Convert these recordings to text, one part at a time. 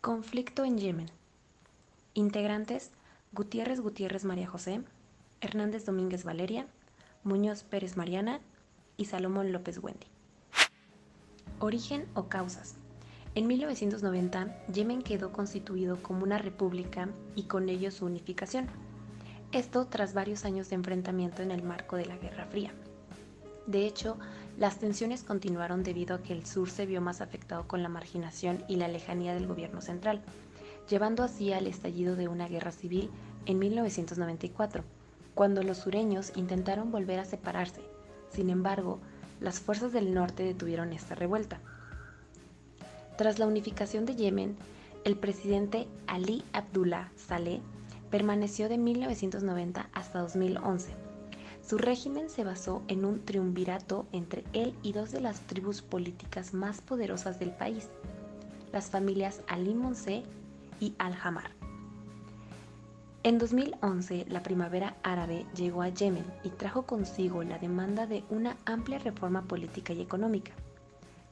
Conflicto en Yemen. Integrantes: Gutiérrez Gutiérrez María José, Hernández Domínguez Valeria, Muñoz Pérez Mariana y Salomón López Wendy. Origen o causas. En 1990, Yemen quedó constituido como una república y con ello su unificación. Esto tras varios años de enfrentamiento en el marco de la Guerra Fría. De hecho, las tensiones continuaron debido a que el sur se vio más afectado con la marginación y la lejanía del gobierno central, llevando así al estallido de una guerra civil en 1994, cuando los sureños intentaron volver a separarse. Sin embargo, las fuerzas del norte detuvieron esta revuelta. Tras la unificación de Yemen, el presidente Ali Abdullah Saleh permaneció de 1990 hasta 2011. Su régimen se basó en un triunvirato entre él y dos de las tribus políticas más poderosas del país, las familias Ali Monseh y Al-Hamar. En 2011, la primavera árabe llegó a Yemen y trajo consigo la demanda de una amplia reforma política y económica.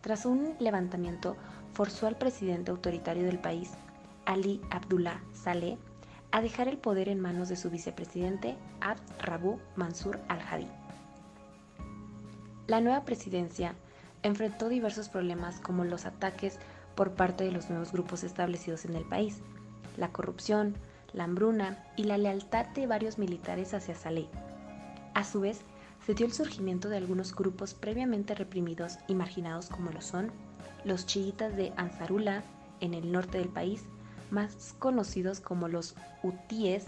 Tras un levantamiento, forzó al presidente autoritario del país, Ali Abdullah Saleh, a dejar el poder en manos de su vicepresidente Abd Rabbu Mansur al-Hadi. La nueva presidencia enfrentó diversos problemas como los ataques por parte de los nuevos grupos establecidos en el país, la corrupción, la hambruna y la lealtad de varios militares hacia Saleh. A su vez, se dio el surgimiento de algunos grupos previamente reprimidos y marginados como lo son los chiitas de Ansarullah en el norte del país, más conocidos como los hutíes,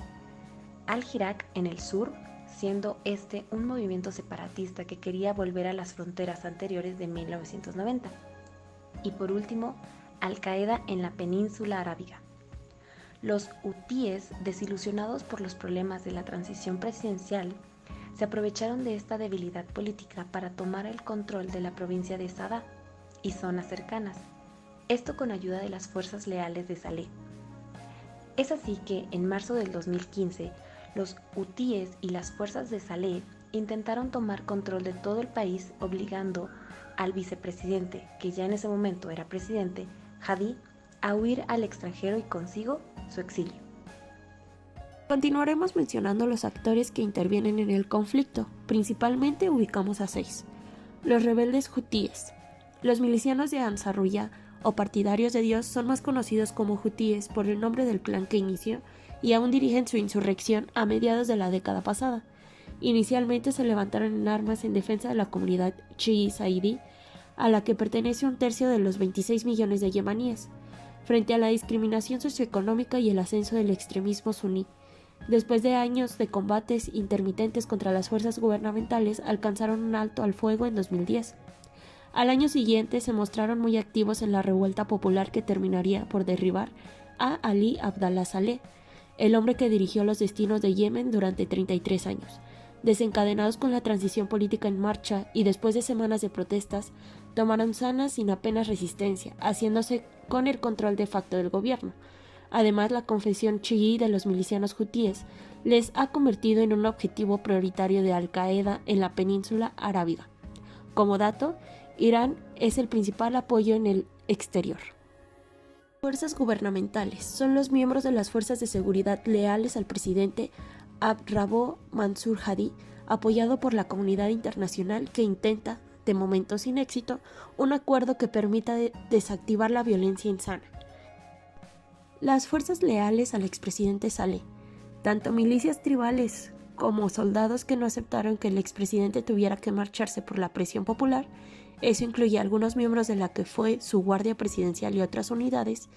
Al-Hirak en el sur, siendo este un movimiento separatista que quería volver a las fronteras anteriores de 1990. Y por último, Al-Qaeda en la península arábiga. Los hutíes, desilusionados por los problemas de la transición presidencial, se aprovecharon de esta debilidad política para tomar el control de la provincia de Sabah y zonas cercanas, esto con ayuda de las fuerzas leales de Saleh. Es así que, en marzo del 2015, los hutíes y las fuerzas de Saleh intentaron tomar control de todo el país, obligando al vicepresidente, que ya en ese momento era presidente, Hadi, a huir al extranjero y consigo su exilio. Continuaremos mencionando los actores que intervienen en el conflicto. Principalmente ubicamos a 6. Los rebeldes hutíes. Los milicianos de Ansarullah o partidarios de Dios son más conocidos como hutíes por el nombre del clan que inició y aún dirigen su insurrección a mediados de la década pasada. Inicialmente se levantaron en armas en defensa de la comunidad chií saidí, a la que pertenece un tercio de los 26 millones de yemaníes, frente a la discriminación socioeconómica y el ascenso del extremismo suní. Después de años de combates intermitentes contra las fuerzas gubernamentales, alcanzaron un alto al fuego en 2010. Al año siguiente se mostraron muy activos en la revuelta popular que terminaría por derribar a Ali Abdullah Saleh, el hombre que dirigió los destinos de Yemen durante 33 años. Desencadenados con la transición política en marcha y después de semanas de protestas, tomaron Sana sin apenas resistencia, haciéndose con el control de facto del gobierno. Además, la confesión chií de los milicianos hutíes les ha convertido en un objetivo prioritario de Al-Qaeda en la península arábiga. Como dato, Irán es el principal apoyo en el exterior. Fuerzas gubernamentales son los miembros de las fuerzas de seguridad leales al presidente Abd Rabbu Mansur Hadi, apoyado por la comunidad internacional que intenta, de momento sin éxito, un acuerdo que permita desactivar la violencia en Sana. Las fuerzas leales al expresidente Saleh, tanto milicias tribales como soldados que no aceptaron que el expresidente tuviera que marcharse por la presión popular, eso incluye a algunos miembros de la que fue su guardia presidencial y otras unidades.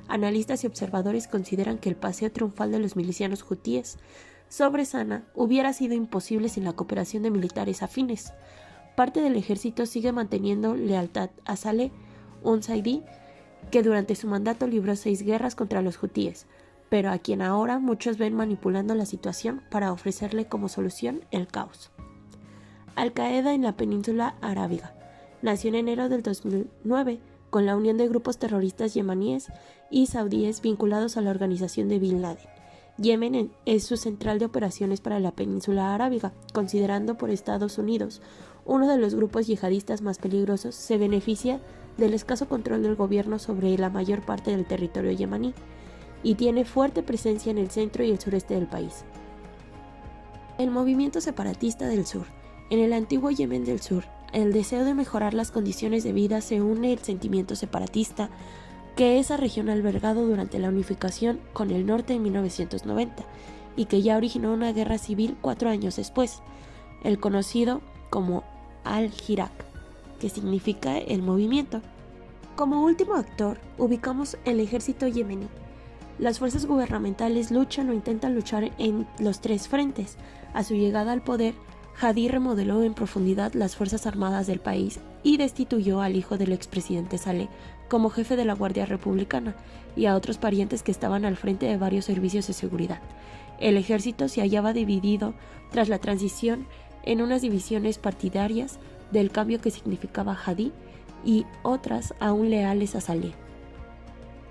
Analistas y observadores consideran que el paseo triunfal de los milicianos hutíes sobre Sana hubiera sido imposible sin la cooperación de militares afines. Parte del ejército sigue manteniendo lealtad a Saleh, un saidí que durante su mandato libró 6 guerras contra los hutíes, pero a quien ahora muchos ven manipulando la situación para ofrecerle como solución el caos. Al-Qaeda en la península arábiga. Nació en enero del 2009 con la unión de grupos terroristas yemaníes y saudíes vinculados a la organización de Bin Laden. Yemen es su central de operaciones para la península arábiga, considerando por Estados Unidos uno de los grupos yihadistas más peligrosos. Se beneficia del escaso control del gobierno sobre la mayor parte del territorio yemaní, y tiene fuerte presencia en el centro y el sureste del país. El movimiento separatista del sur. En el antiguo Yemen del Sur, el deseo de mejorar las condiciones de vida se une al sentimiento separatista que esa región ha albergado durante la unificación con el norte en 1990 y que ya originó una guerra civil 4 años después, el conocido como Al-Hirak, que significa el movimiento. Como último actor, ubicamos el ejército yemení. Las fuerzas gubernamentales luchan o intentan luchar en los 3 frentes. A su llegada al poder, Hadi remodeló en profundidad las fuerzas armadas del país y destituyó al hijo del expresidente Saleh como jefe de la Guardia Republicana y a otros parientes que estaban al frente de varios servicios de seguridad. El ejército se hallaba dividido tras la transición en unas divisiones partidarias del cambio que significaba Hadi y otras aún leales a Saleh.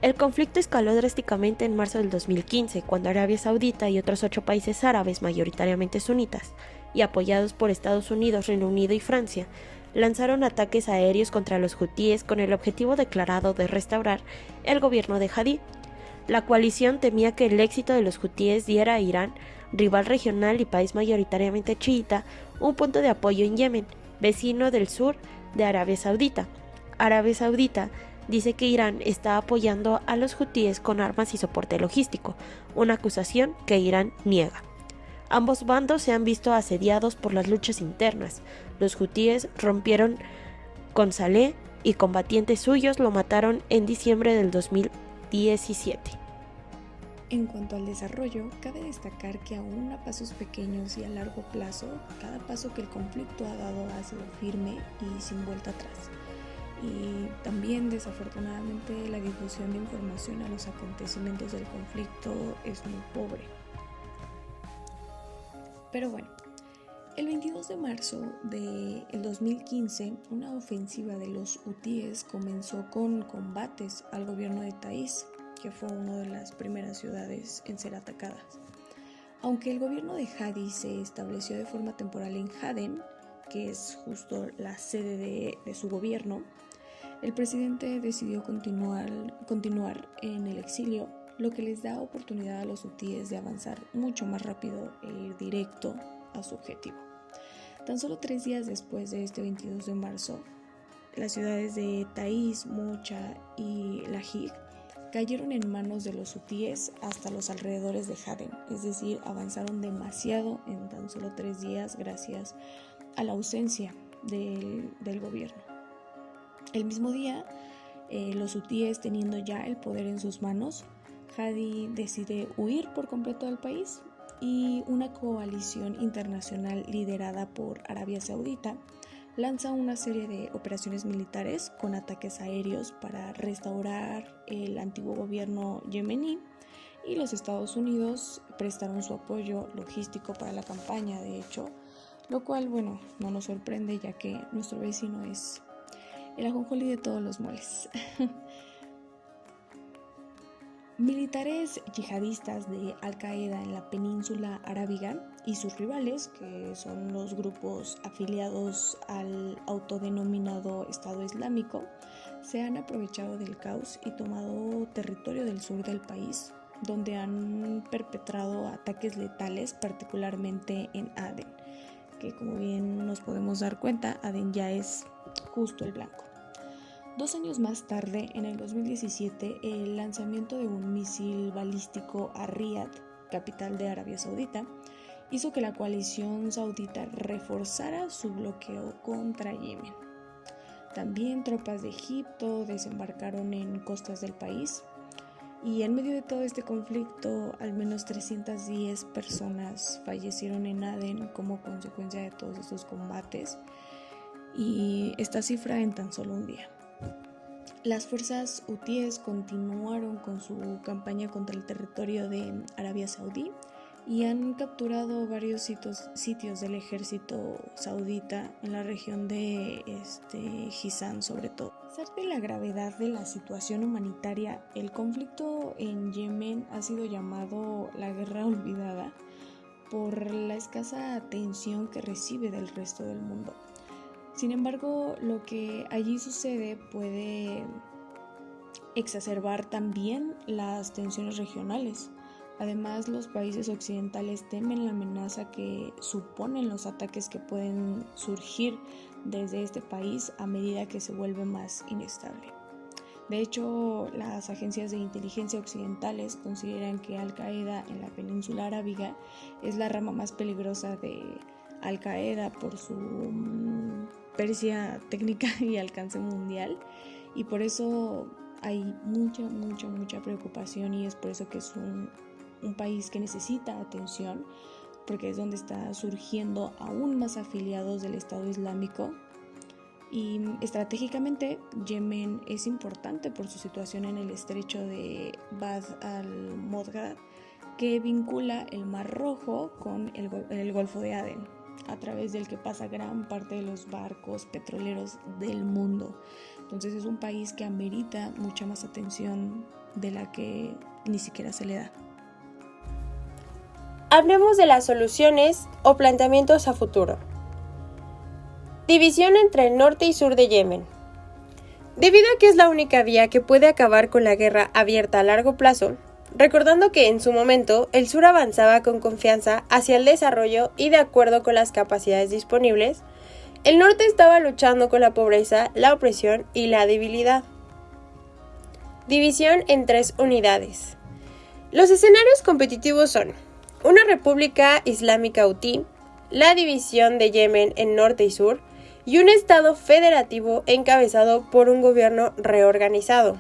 El conflicto escaló drásticamente en marzo del 2015, cuando Arabia Saudita y otros 8 países árabes, mayoritariamente sunitas, y apoyados por Estados Unidos, Reino Unido y Francia, lanzaron ataques aéreos contra los hutíes con el objetivo declarado de restaurar el gobierno de Hadi. La coalición temía que el éxito de los hutíes diera a Irán, rival regional y país mayoritariamente chiita, un punto de apoyo en Yemen, vecino del sur de Arabia Saudita. Arabia Saudita dice que Irán está apoyando a los hutíes con armas y soporte logístico, una acusación que Irán niega. Ambos bandos se han visto asediados por las luchas internas. Los hutíes rompieron con Saleh y combatientes suyos lo mataron en diciembre del 2017. En cuanto al desarrollo, cabe destacar que aún a pasos pequeños y a largo plazo, cada paso que el conflicto ha dado ha sido firme y sin vuelta atrás. Y también, desafortunadamente, la difusión de información a los acontecimientos del conflicto es muy pobre. Pero bueno, el 22 de marzo del 2015, una ofensiva de los hutíes comenzó con combates al gobierno de Taiz, que fue una de las primeras ciudades en ser atacadas. Aunque el gobierno de Hadi se estableció de forma temporal en Aden, que es justo la sede de su gobierno, el presidente decidió continuar en el exilio, lo que les da oportunidad a los hutíes de avanzar mucho más rápido e ir directo a su objetivo. Tan solo 3 días después de este 22 de marzo, las ciudades de Taiz, Mocha y Lahij cayeron en manos de los hutíes hasta los alrededores de Aden, es decir, avanzaron demasiado en tan solo 3 días gracias a la ausencia del gobierno. El mismo día, los hutíes teniendo ya el poder en sus manos, Hadi decide huir por completo del país y una coalición internacional liderada por Arabia Saudita lanza una serie de operaciones militares con ataques aéreos para restaurar el antiguo gobierno yemení, y los Estados Unidos prestaron su apoyo logístico para la campaña, de hecho, lo cual, bueno, no nos sorprende ya que nuestro vecino es el ajonjolí de todos los moles. Militares yihadistas de Al-Qaeda en la península arábiga y sus rivales, que son los grupos afiliados al autodenominado Estado Islámico, se han aprovechado del caos y tomado territorio del sur del país, donde han perpetrado ataques letales, particularmente en Aden, que como bien nos podemos dar cuenta, Aden ya es justo el blanco. 2 años más tarde, en el 2017, el lanzamiento de un misil balístico a Riad, capital de Arabia Saudita, hizo que la coalición saudita reforzara su bloqueo contra Yemen. También tropas de Egipto desembarcaron en costas del país, y en medio de todo este conflicto, al menos 310 personas fallecieron en Aden como consecuencia de todos estos combates, y esta cifra en tan solo un día. Las fuerzas hutíes continuaron con su campaña contra el territorio de Arabia Saudí y han capturado varios sitios del ejército saudita en la región de Jizán, sobre todo. A pesar de la gravedad de la situación humanitaria, el conflicto en Yemen ha sido llamado la guerra olvidada por la escasa atención que recibe del resto del mundo. Sin embargo, lo que allí sucede puede exacerbar también las tensiones regionales. Además, los países occidentales temen la amenaza que suponen los ataques que pueden surgir desde este país a medida que se vuelve más inestable. De hecho, las agencias de inteligencia occidentales consideran que Al-Qaeda en la península arábiga es la rama más peligrosa de Al-Qaeda por su pericia técnica y alcance mundial, y por eso hay mucha preocupación, y es por eso que es un país que necesita atención, porque es donde está surgiendo aún más afiliados del Estado Islámico. Y estratégicamente Yemen es importante por su situación en el estrecho de Bab al-Mandeb, que vincula el Mar Rojo con el Golfo de Adén, a través del que pasa gran parte de los barcos petroleros del mundo. Entonces es un país que amerita mucha más atención de la que ni siquiera se le da. Hablemos de las soluciones o planteamientos a futuro. División entre el norte y sur de Yemen. Debido a que es la única vía que puede acabar con la guerra abierta a largo plazo, recordando que en su momento el sur avanzaba con confianza hacia el desarrollo y de acuerdo con las capacidades disponibles, el norte estaba luchando con la pobreza, la opresión y la debilidad. División en 3 unidades. Los escenarios competitivos son una república islámica hutí, la división de Yemen en norte y sur, y un estado federativo encabezado por un gobierno reorganizado.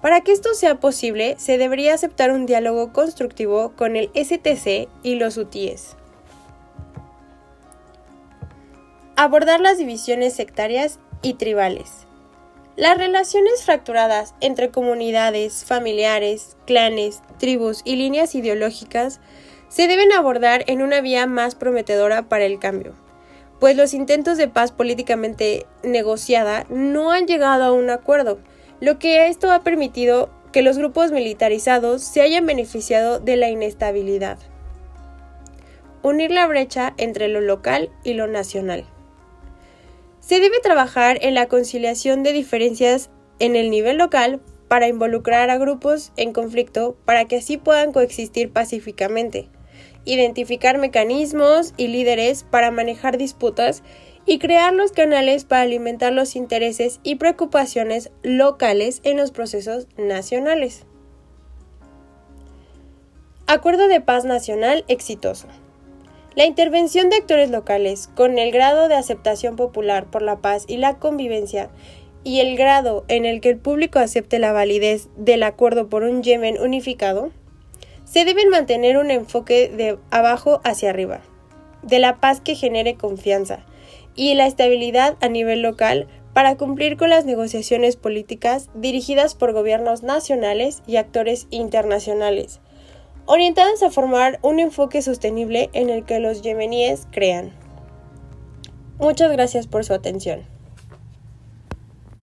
Para que esto sea posible, se debería aceptar un diálogo constructivo con el STC y los hutíes. Abordar las divisiones sectarias y tribales. Las relaciones fracturadas entre comunidades, familiares, clanes, tribus y líneas ideológicas se deben abordar en una vía más prometedora para el cambio, pues los intentos de paz políticamente negociada no han llegado a un acuerdo, lo que esto ha permitido que los grupos militarizados se hayan beneficiado de la inestabilidad. Unir la brecha entre lo local y lo nacional. Se debe trabajar en la conciliación de diferencias en el nivel local para involucrar a grupos en conflicto para que así puedan coexistir pacíficamente, identificar mecanismos y líderes para manejar disputas y crear los canales para alimentar los intereses y preocupaciones locales en los procesos nacionales. Acuerdo de paz nacional exitoso. La intervención de actores locales con el grado de aceptación popular por la paz y la convivencia y el grado en el que el público acepte la validez del acuerdo por un Yemen unificado, se deben mantener un enfoque de abajo hacia arriba, de la paz que genere confianza y la estabilidad a nivel local para cumplir con las negociaciones políticas dirigidas por gobiernos nacionales y actores internacionales, orientadas a formar un enfoque sostenible en el que los yemeníes crean. Muchas gracias por su atención.